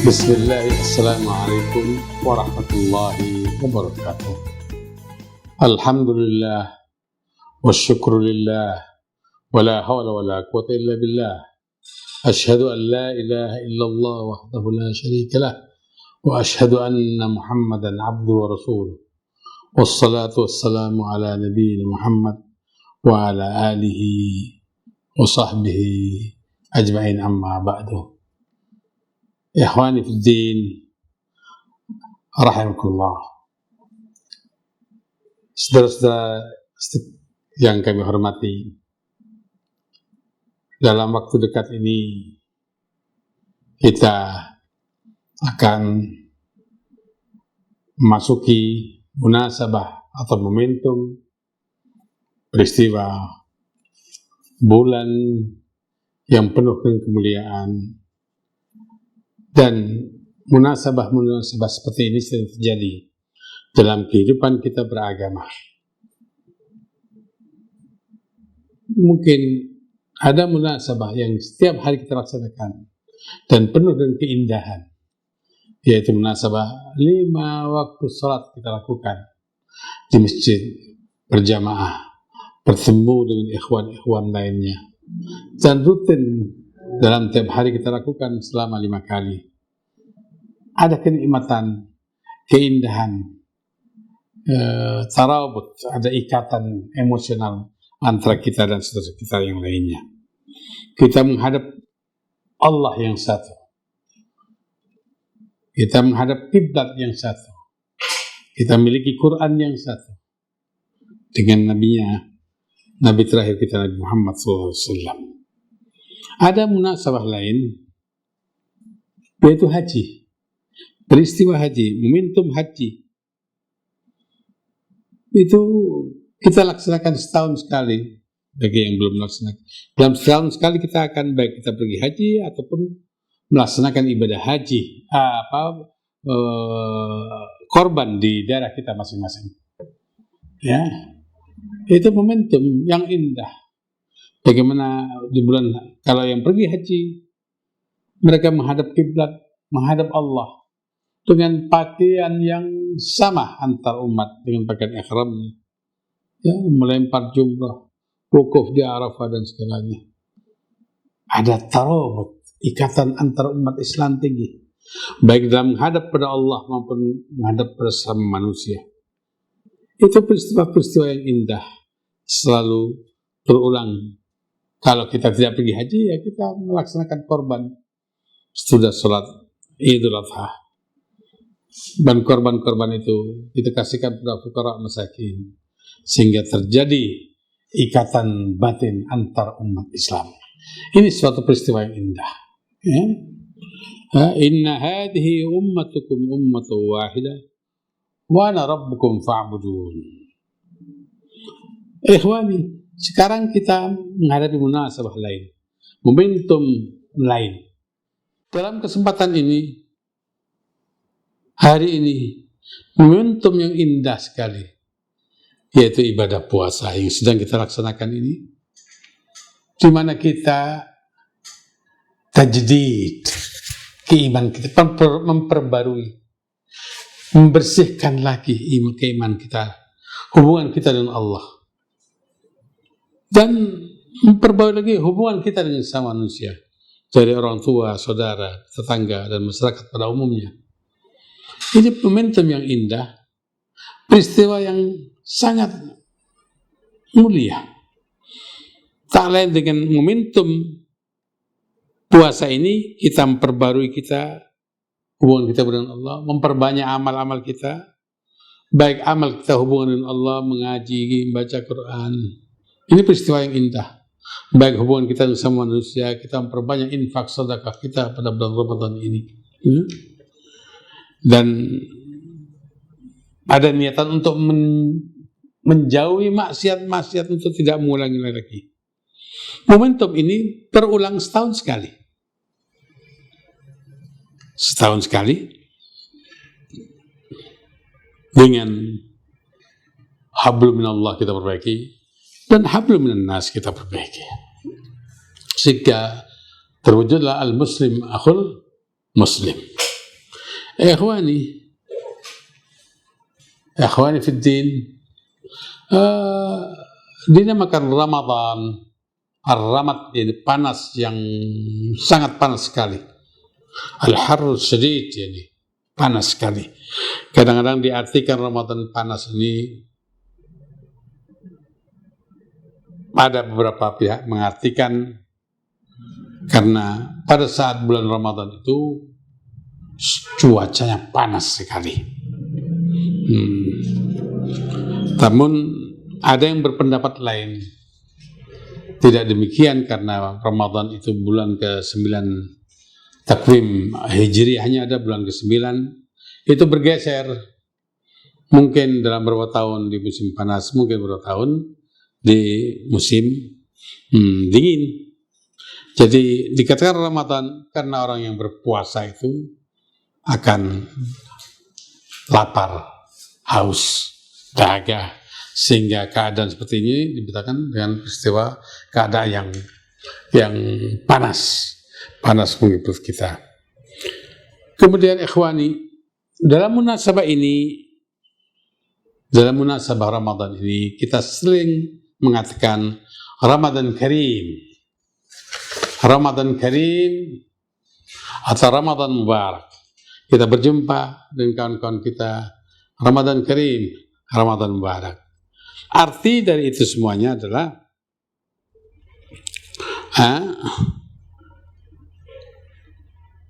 Bismillah, Assalamualaikum warahmatullahi wabarakatuh. Alhamdulillah, wa syukrulillah, wa la hawla wa la quwata illa billah. Ashhadu an la ilaha illallah wahdahu la syarika lah, wa ashhadu anna Muhammadan abduhu wa rasuluh. Wassalatu wassalamu ala nabiyyina Muhammad wa ala alihi wa sahbihi ajma'in, amma ba'du. Ikhwani fiddin, rahimakumullah. Saudara-saudara yang kami hormati, dalam waktu dekat ini kita akan memasuki munasabah atau momentum peristiwa bulan yang penuh dengan kemuliaan. Dan munasabah-munasabah seperti ini sering terjadi dalam kehidupan kita beragama. Mungkin ada munasabah yang setiap hari kita laksanakan dan penuh dengan keindahan, yaitu munasabah 5 waktu sholat kita lakukan di masjid berjamaah, bertemu dengan ikhwan-ikhwan lainnya, dan rutin dalam tiap hari kita lakukan selama 5 kali. Ada kenikmatan, keindahan, tarabut, ada ikatan emosional antara kita dan saudara kita yang lainnya. Kita menghadap Allah yang satu, kita menghadap kiblat yang satu, kita memiliki Quran yang satu dengan Nabi terakhir kita, Nabi Muhammad SAW. Ada munasabah lain, yaitu haji, peristiwa haji, momentum haji. Itu kita laksanakan setahun sekali. Bagi yang belum melaksanakan, dalam setahun sekali kita akan baik kita pergi haji ataupun melaksanakan ibadah haji, korban di daerah kita masing-masing. Ya, itu momentum yang indah. Bagaimana di bulan, kalau yang pergi haji, mereka menghadap kiblat, menghadap Allah dengan pakaian yang sama antar umat, dengan pakaian ihramnya, ya, melempar jumrah, wukuf di Arafah dan segalanya. Ada tarabut, ikatan antar umat Islam tinggi, baik dalam menghadap pada Allah maupun menghadap pada sesama manusia. Itu peristiwa-peristiwa yang indah, selalu berulang. Kalau kita tidak pergi haji, ya kita melaksanakan korban sudah sholat Idul Adha. Dan korban-korban itu kita kasihkan pada fuqara masakin, sehingga terjadi ikatan batin antar umat Islam. Ini suatu peristiwa yang indah. Ya? Inna hadhihi ummatukum ummatu wahidah wa ana rabbukum fa'budun. Ikhwani, sekarang kita menghadapi munasabah lain, momentum lain. Dalam kesempatan ini, hari ini, momentum yang indah sekali, yaitu ibadah puasa yang sedang kita laksanakan ini, di mana kita tajdid keimanan kita, memperbarui, membersihkan lagi keimanan kita, hubungan kita dengan Allah, dan memperbaiki lagi hubungan kita dengan sama manusia, dari orang tua, saudara, tetangga, dan masyarakat pada umumnya. Ini momentum yang indah, peristiwa yang sangat mulia. Tak lain dengan momentum puasa ini, kita memperbarui hubungan kita dengan Allah, memperbanyak amal-amal kita, baik amal kita hubungan dengan Allah, mengaji, membaca Quran. Ini peristiwa yang indah. Baik hubungan kita sama manusia, kita memperbanyak infak sedekah kita pada bulan Ramadan ini. Dan ada niatan untuk menjauhi maksiat-maksiat, untuk tidak mengulangi lagi. Momentum ini terulang setahun sekali. Setahun sekali dengan hablum minallah kita perbaiki, dan hablum minan nas kita perbaiki, sehingga terwujudlah al-muslim akhul muslim. Ikhwani, ikhwani fiddin, dinamakan Ramadan, ar-ramad, ini panas yang sangat panas sekali. Al-harr syadid, ini panas sekali. Kadang-kadang diartikan Ramadan panas ini, ada beberapa pihak mengartikan karena pada saat bulan Ramadan itu cuacanya panas sekali. Namun ada yang berpendapat lain, tidak demikian, karena Ramadan itu bulan ke-9 takwim Hijriahnya, ada bulan ke-9 itu bergeser, mungkin dalam beberapa tahun di musim panas, mungkin beberapa tahun di musim dingin. Jadi dikatakan Ramadan karena orang yang berpuasa itu akan lapar, haus, dahaga, sehingga keadaan seperti ini dibedakan dengan peristiwa keadaan yang panas mengikut kita. Kemudian ikhwani, dalam munasabah Ramadan ini, kita sering mengatakan Ramadan Karim atau Ramadan Mubarak. Kita berjumpa dengan kawan-kawan kita, Ramadan Karim, Ramadan Mubarak. Arti dari itu semuanya adalah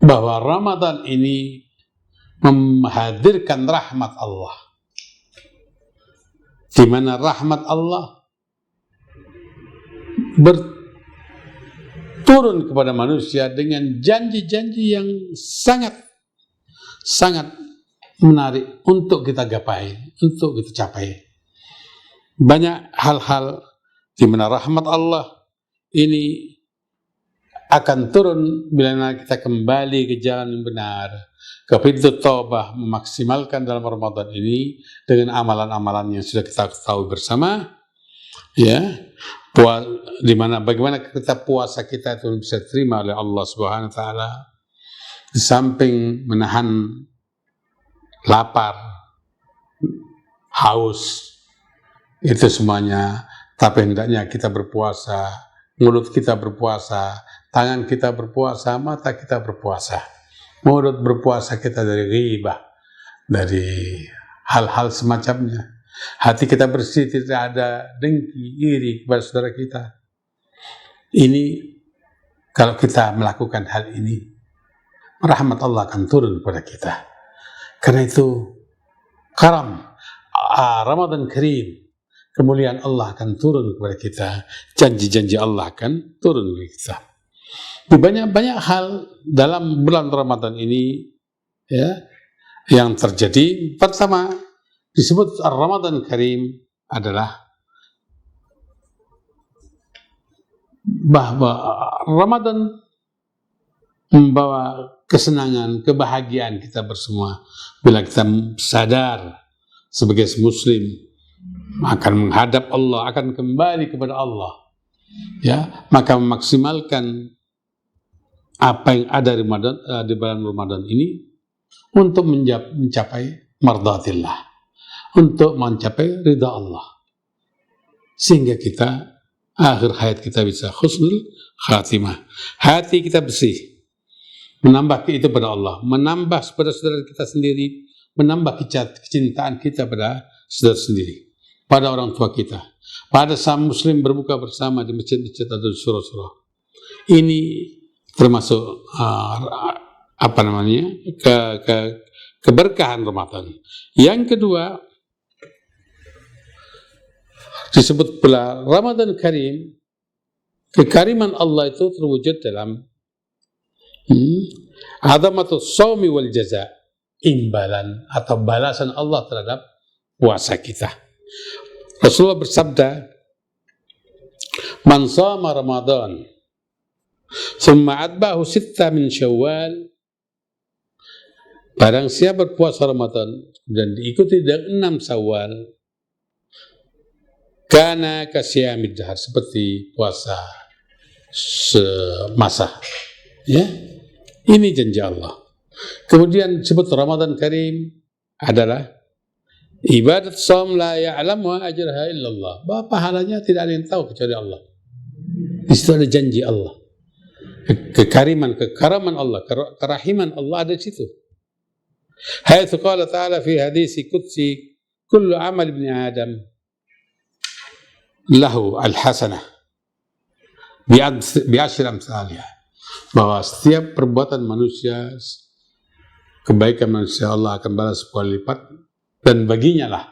bahwa Ramadan ini menghadirkan rahmat Allah, di mana rahmat Allah berturun kepada manusia dengan janji-janji yang sangat menarik untuk kita gapai, untuk kita capai. Banyak hal-hal di mana rahmat Allah ini akan turun bila kita kembali ke jalan yang benar, ke pintu taubah, memaksimalkan dalam Ramadan ini dengan amalan-amalan yang sudah kita ketahui bersama, ya, di mana bagaimana kita puasa kita itu bisa terima oleh Allah Subhanahu wa taala, di samping menahan lapar, haus, itu semuanya, tapi hendaknya kita berpuasa, mulut kita berpuasa, tangan kita berpuasa, mata kita berpuasa. Mulut berpuasa kita dari ghibah, dari hal-hal semacamnya. Hati kita bersih, tidak ada dengki, iri kepada saudara kita. Ini, kalau kita melakukan hal ini, rahmat Allah akan turun kepada kita. Karena itu, Ramadan Karim, kemuliaan Allah akan turun kepada kita, janji-janji Allah akan turun kepada kita. Di banyak hal dalam bulan Ramadan ini, ya, yang terjadi. Pertama, disebut Ramadan Karim adalah bahwa Ramadan membawa kesenangan, kebahagiaan kita bersama. Bila kita sadar sebagai Muslim akan menghadap Allah, akan kembali kepada Allah, ya, maka memaksimalkan apa yang ada di bulan Ramadan ini untuk mencapai mardatillah, untuk mencapai ridha Allah, sehingga kita akhir hayat kita bisa husnul khatimah, hati kita bersih, menambah itu pada Allah, menambah pada saudara kita sendiri, menambah kecintaan kita pada saudara sendiri, pada orang tua kita, pada sama Muslim berbuka bersama di masjid-masjid atau di surah-surah. Ini termasuk keberkahan Ramadan. Yang kedua, disebut pula Ramadan Karim, kekariman Allah itu terwujud dalam azamatus shaumi wal jaza, imbalan atau balasan Allah terhadap puasa kita. Rasulullah bersabda, "Man shama Ramadan summa atba'ahu sitta min Syawal." Barang siapa berpuasa Ramadan dan diikuti dengan 6 Syawal, kana kasyamid dahar, seperti puasa semasa. Ya, ini janji Allah. Kemudian disebut Ramadan Karim adalah ibadat shaum la ya'lamu ajraha illallah. Bahwa pahalanya tidak ada yang tahu kecuali Allah. Di situ ada janji Allah. Kekaraman Allah, kerahiman Allah ada di situ. Haitsu qala ta'ala fi hadits qudsi kullu amal ibni Adam lahu al-hasanah bi'asyri amsalihah. Bahwa setiap perbuatan manusia, kebaikan manusia, Allah akan balas 10 lipat, dan baginya lah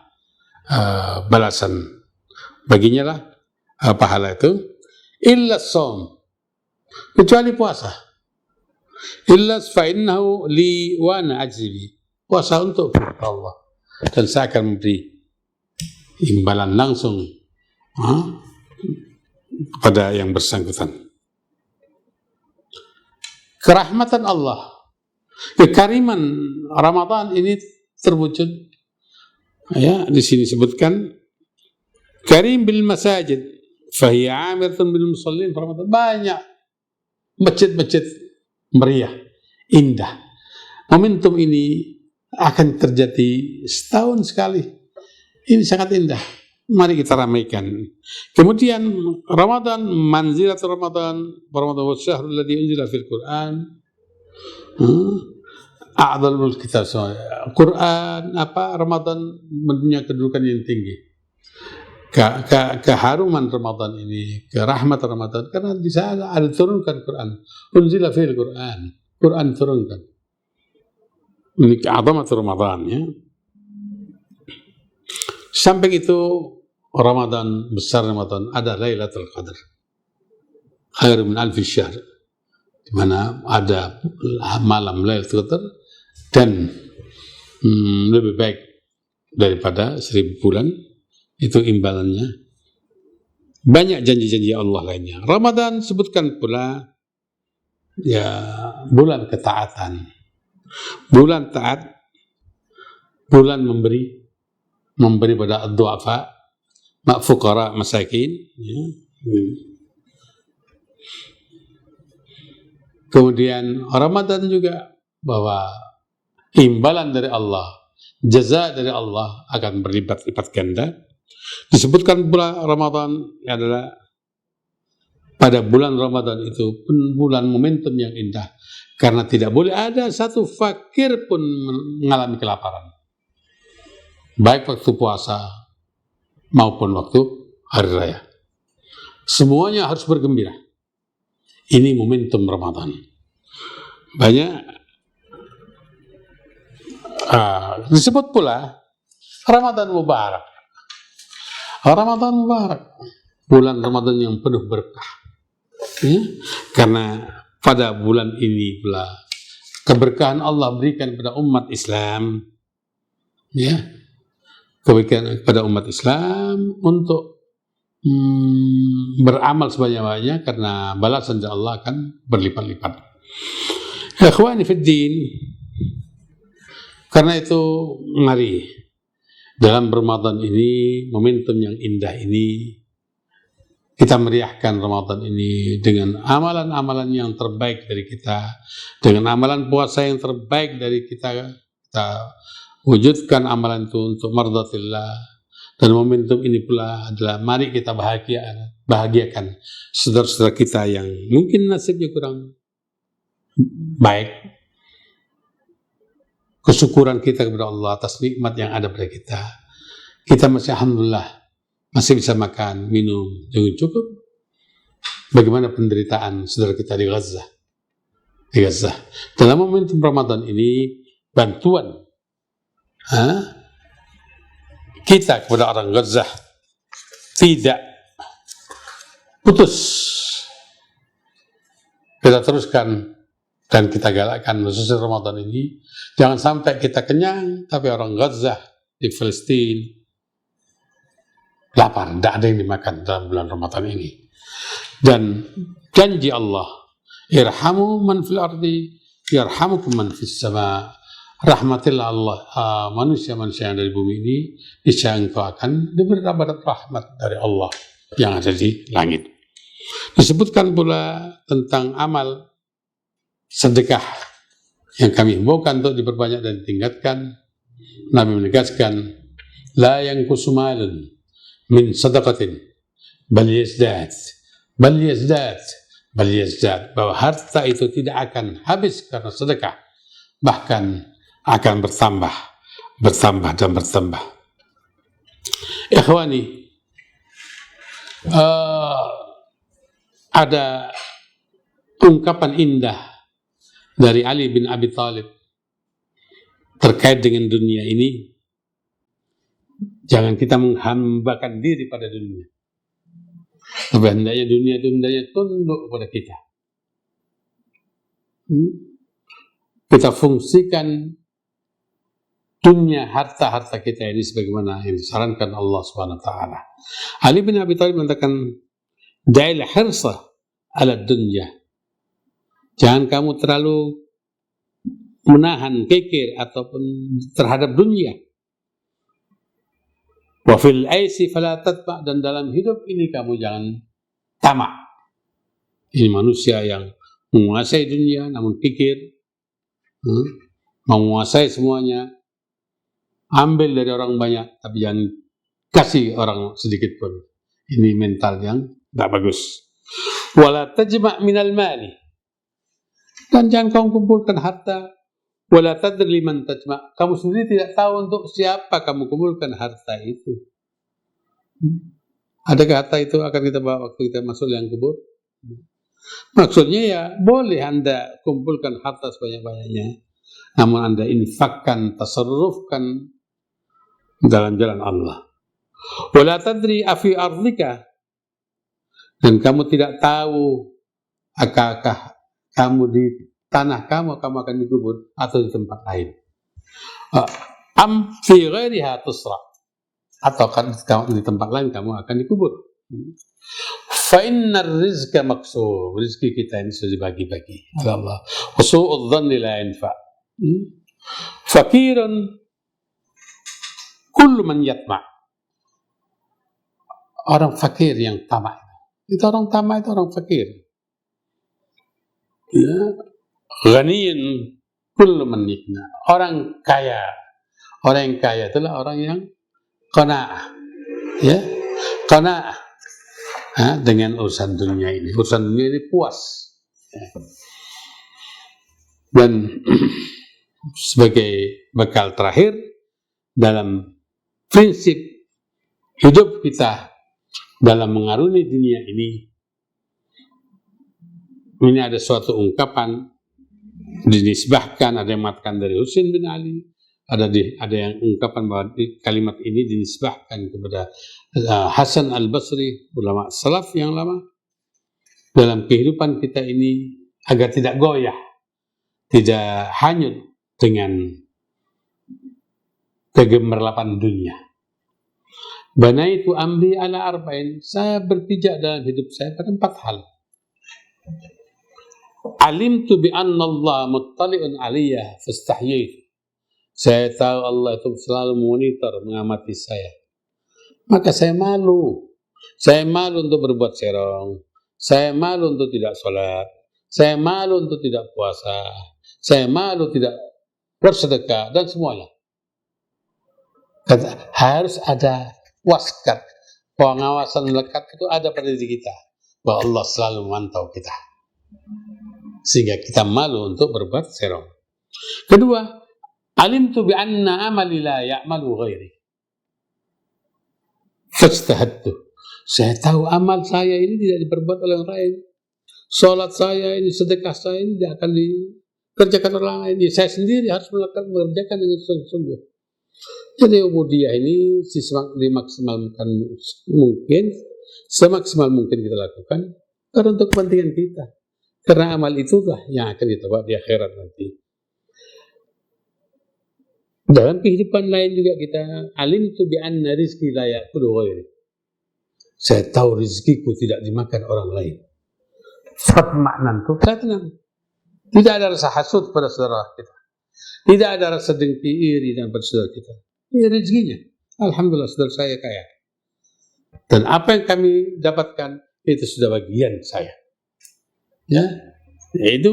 balasan, baginya lah pahala itu, illa shaum, kecuali puasa. Illa fa innahu li wa ana ajzi, puasa untuk Allah, dan saya akan memberi imbalan langsung kepada yang bersangkutan. Kerahmatan Allah, kekariman Ramadan ini terwujud, ya, di sini sebutkan karim bil masajid fahiya amiratun bil musallin. Ramadan banyak masjid-masjid meriah, indah. Momentum ini akan terjadi setahun sekali. Ini sangat indah. Mari kita ramaikan. Kemudian Ramadan, manzilat Ramadan wa syahrul ladzi unzila fil Qur'an. A'dhalul kitab. Quran Ramadan punya kedudukan yang tinggi. Keharuman Ramadan ini, kerahmat Ramadan, karena di sana ada turunkan Quran. Unzila fil Qur'an. Quran turunkan. Ini keazamat Ramadan, ya. Samping itu Ramadan, besar Ramadan, ada Lailatul Qadar, khair min alfi syahr, di mana ada malam Lailatul Qadar dan lebih baik daripada 1000 bulan. Itu imbalannya. Banyak janji-janji Allah lainnya. Ramadan sebutkan pula, ya, bulan ketaatan, bulan taat, bulan memberi pada du'afa, fuqara, masakin, ya. Kemudian Ramadan juga bahwa imbalan dari Allah, jaza dari Allah akan berlipat-lipat ganda. Disebutkan pula Ramadan adalah, pada bulan Ramadan itu bulan momentum yang indah, karena tidak boleh ada satu fakir pun mengalami kelaparan, baik waktu puasa maupun waktu hari raya. Semuanya harus bergembira. Ini momentum Ramadan. Banyak disebut pula Ramadan Mubarak. Ramadan Mubarak, bulan Ramadan yang penuh berkah, ya? Karena pada bulan ini pula keberkahan Allah berikan kepada umat Islam, ya, kebaikan kepada umat Islam untuk beramal sebanyak-banyaknya, karena balasan dari Allah akan berlipat-lipat. Ikhwani fid din, karena itu mari dalam Ramadan ini, momentum yang indah ini, kita meriahkan Ramadan ini dengan amalan-amalan yang terbaik dari kita, dengan amalan puasa yang terbaik dari kita. Kita wujudkan amalan itu untuk mardatillah. Dan momentum ini pula adalah mari kita bahagiakan saudara-saudara kita yang mungkin nasibnya kurang baik. Kesyukuran kita kepada Allah atas nikmat yang ada pada kita. Kita masih alhamdulillah masih bisa makan, minum dengan cukup. Bagaimana penderitaan saudara kita di Gaza? Di Gaza. Dalam momentum Ramadan ini, bantuan kita kepada orang Gaza tidak putus. Kita teruskan dan kita galakkan khususnya Ramadan ini, jangan sampai kita kenyang tapi orang Gaza di Palestina lapar, tidak ada yang dimakan dalam bulan Ramadan ini. Dan janji Allah, irhamu man fil ardi yarhamukum man fis sama. Rahmatillah Allah, manusia-manusia yang ada di bumi ini, niscaya engkau akan diberi rahmat dari Allah yang ada di langit. Disebutkan pula tentang amal sedekah yang kami himbaukan untuk diperbanyak dan ditingkatkan. Nabi menegaskan, la yanqusu malun min sadaqatin bal yazdad, bahwa harta itu tidak akan habis karena sedekah, bahkan akan bertambah dan bertambah. Ikhwani, ada ungkapan indah dari Ali bin Abi Thalib terkait dengan dunia ini. Jangan kita menghambakan diri pada dunia, tapi hendaknya dunia itu tunduk kepada kita. Kita fungsikan dunia, harta kita ini sebagaimana yang disarankan Allah SWT. Ali bin Abi Thalib mengatakan, da'il hirsa ala dunya, jangan kamu terlalu menahan, kekir ataupun terhadap dunia. Wa fil aisi fala tatma, dan dalam hidup ini kamu jangan tamak. Ini manusia yang menguasai dunia namun kikir, menguasai semuanya, ambil dari orang banyak tapi jangan kasih orang sedikit pun. Ini mental yang tidak bagus. Wala tajma' minal mali, dan jangan kamu kumpulkan harta. Wala tadri man tajma', kamu sendiri tidak tahu untuk siapa kamu kumpulkan harta itu. Adakah harta itu akan kita bawa waktu kita masuk liang kubur? Maksudnya ya boleh Anda kumpulkan harta sebanyak-banyaknya, namun Anda infakkan, tasarrufkan dalam jalan Allah. Wala tadri afi ardika, dan kamu tidak tahu apakah kamu di tanah kamu akan dikubur atau di tempat lain. Am fi ghairiha tusra, atau kan di tempat lain kamu akan dikubur. Fa innar rizqa maqsum, rezeki kita ini sudah dibagi-bagi oleh Allah. Wa su'udz dhanni la yanfa. Fakirun kullu man yatma', orang fakir yang tamak. Itu orang tamak, itu orang fakir. Ya, ghaniyun kullu man yaqna, orang kaya. Orang yang kaya itulah orang yang qanaah. Ya, qanaah dengan urusan dunia ini. Urusan dunia ini puas. Ya. Dan sebagai bekal terakhir dalam prinsip hidup kita dalam mengarungi dunia ini ada suatu ungkapan dinisbahkan, ada yang mengatakan dari Husain bin Ali, ada yang ungkapan bahwa kalimat ini dinisbahkan kepada Hasan al-Basri, ulama salaf yang lama. Dalam kehidupan kita ini agar tidak goyah, tidak hanyut dengan kegemerlapan dunia. Banaitu amri ala arba'in, saya berpijak dalam hidup saya pada 4 hal. Alimtu bi anna Allah muttali'un aliyah fastahyaitu, saya tahu Allah itu selalu monitor, mengamati saya, maka saya malu untuk berbuat serong, saya malu untuk tidak sholat, saya malu untuk tidak puasa, saya malu tidak bersedekah, dan semuanya. Harus ada waskat, pengawasan melekat itu ada pada diri kita, bahwa Allah selalu memantau kita, sehingga kita malu untuk berbuat serong. Kedua, alimtu bi anna amali la ya'malu ghairi fajtahadtu, saya tahu amal saya ini tidak diperbuat oleh orang lain. Salat saya ini, sedekah saya ini tidak akan dikerjakan orang lain. Saya sendiri harus mengerjakan dengan sungguh-sungguh. Jadi ubudiyah ini semaksimal mungkin kita lakukan karena untuk kepentingan kita. Karena amal itulah yang akan ditebak di akhirat nanti. Dalam kehidupan lain juga kita alimtu bi anna rizqi la ya'kulu ghairi, saya tahu rezekiku tidak dimakan orang lain. Fatma'nantu, saya tenang. Tidak ada rasa hasud pada saudara kita, tidak ada rasa dengki iri dan pada saudara kita. Ini rezekinya, alhamdulillah saudara saya kaya, dan apa yang kami dapatkan itu sudah bagian saya. Ya, Itu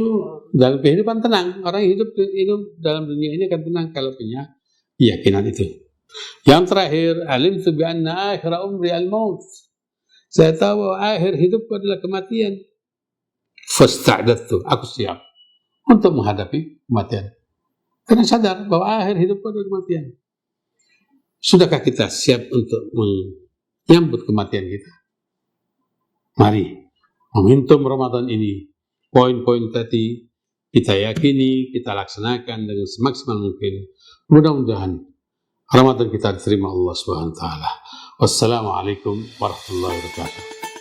dalam kehidupan tenang. Orang hidup dalam dunia ini akan tenang kalau punya keyakinan itu. Yang terakhir, alimtu bi anna akhir umri al-maut. Saya tahu bahwa akhir hidupku adalah kematian. Fasta'dadtu, aku siap untuk menghadapi kematian. Karena sadar bahwa akhir hidupku adalah kematian. Sudahkah kita siap untuk menyambut kematian kita? Mari, momentum Ramadan ini, poin-poin tadi kita yakini, kita laksanakan dengan semaksimal mungkin. Mudah-mudahan Ramadan kita diterima Allah Subhanahu wa taala. Wassalamualaikum warahmatullahi wabarakatuh.